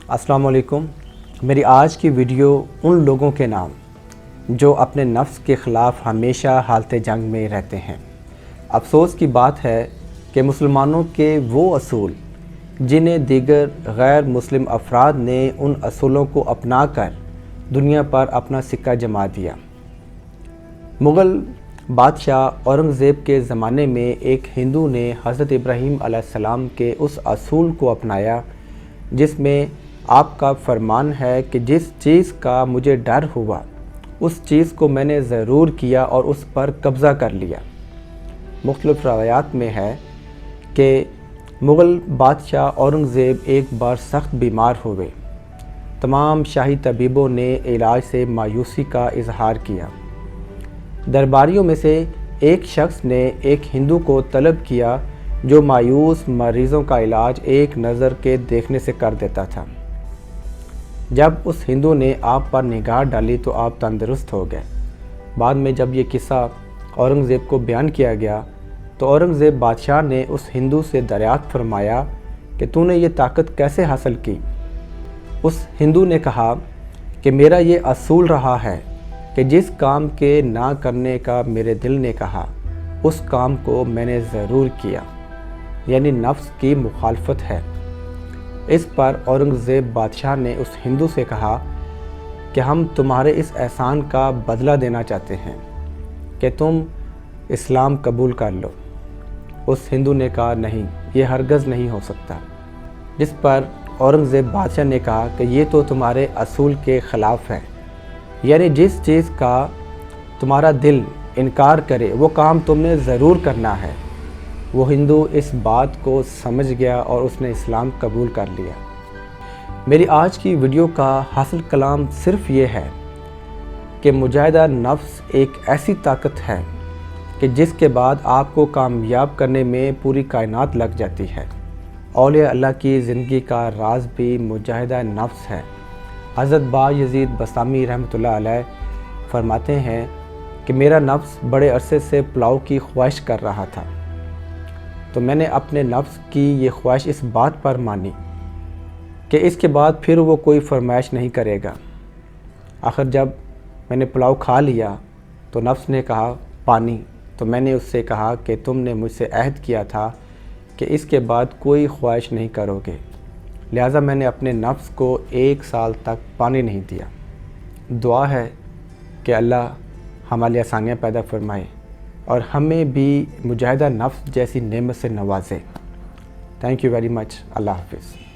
अस्सलाम वालेकुम। मेरी आज की वीडियो उन लोगों के नाम जो अपने नफ्स के ख़िलाफ़ हमेशा हालत जंग में रहते हैं। अफसोस की बात है कि मुसलमानों के वो असूल जिन्हें दीगर गैर मुस्लिम अफराद ने उन असूलों को अपना कर दुनिया पर अपना सिक्का जमा दिया। मुग़ल बादशाह औरंगज़ेब के ज़माने में एक हिंदू ने हज़रत इब्राहीम अलैहिस्सलाम के उस असूल को अपनाया जिसमें आपका फरमान है कि जिस चीज़ का मुझे डर हुआ उस चीज़ को मैंने ज़रूर किया और उस पर कब्ज़ा कर लिया। मुख्तलिफ़ रवायात में है कि मुग़ल बादशाह औरंगज़ेब एक बार सख्त बीमार हुए। तमाम शाही तबीबों ने इलाज से मायूसी का इजहार किया। दरबारियों में से एक शख्स ने एक हिंदू को तलब किया जो मायूस मरीज़ों का इलाज एक नज़र के देखने से कर देता था। जब उस हिंदू ने आप पर निगाह डाली तो आप तंदुरुस्त हो गए। बाद में जब ये किस्सा औरंगज़ेब को बयान किया गया तो औरंगज़ेब बादशाह ने उस हिंदू से दरियाफ़त फरमाया कि तूने ये ताकत कैसे हासिल की। उस हिंदू ने कहा कि मेरा ये असूल रहा है कि जिस काम के ना करने का मेरे दिल ने कहा उस काम को मैंने ज़रूर किया, यानी नफ्स की मुखालफत है। इस पर औरंगज़ेब बादशाह ने उस हिंदू से कहा कि हम तुम्हारे इस एहसान का बदला देना चाहते हैं कि तुम इस्लाम कबूल कर लो। उस हिंदू ने कहा नहीं, ये हरगज़ नहीं हो सकता। जिस पर औरंगज़ेब बादशाह ने कहा कि ये तो तुम्हारे असूल के ख़िलाफ़ है, यानी जिस चीज़ का तुम्हारा दिल इनकार करे वो काम तुमने ज़रूर करना है। वो हिंदू इस बात को समझ गया और उसने इस्लाम कबूल कर लिया। मेरी आज की वीडियो का हासिल कलाम सिर्फ़ ये है कि मुजाहिदा नफ्स एक ऐसी ताकत है कि जिसके बाद आपको कामयाब करने में पूरी कायनात लग जाती है। औलिया अल्लाह की ज़िंदगी का राज भी मुजाहिदा नफ्स है। हज़रत बायज़ीद बस्तामी रहमतुल्लाह अलैह फरमाते हैं कि मेरा नफ्स बड़े अरसे से पुलाव की ख्वाहिश कर रहा था, तो मैंने अपने नफ्स की ये ख्वाहिश इस बात पर मानी कि इसके बाद फिर वो कोई फरमाइश नहीं करेगा। आखिर जब मैंने पुलाव खा लिया तो नफ्स ने कहा पानी, तो मैंने उससे कहा कि तुमने मुझसे अहद किया था कि इसके बाद कोई ख्वाहिश नहीं करोगे, लिहाजा मैंने अपने नफ्स को 1 साल तक पानी नहीं दिया। दुआ है कि अल्लाह हमारे लिए आसानियाँ पैदा फरमाए और हमें भी मुजाहिदा नफ्स जैसी नेमत से नवाजे। Thank you very much. Allah हाफ़िज़।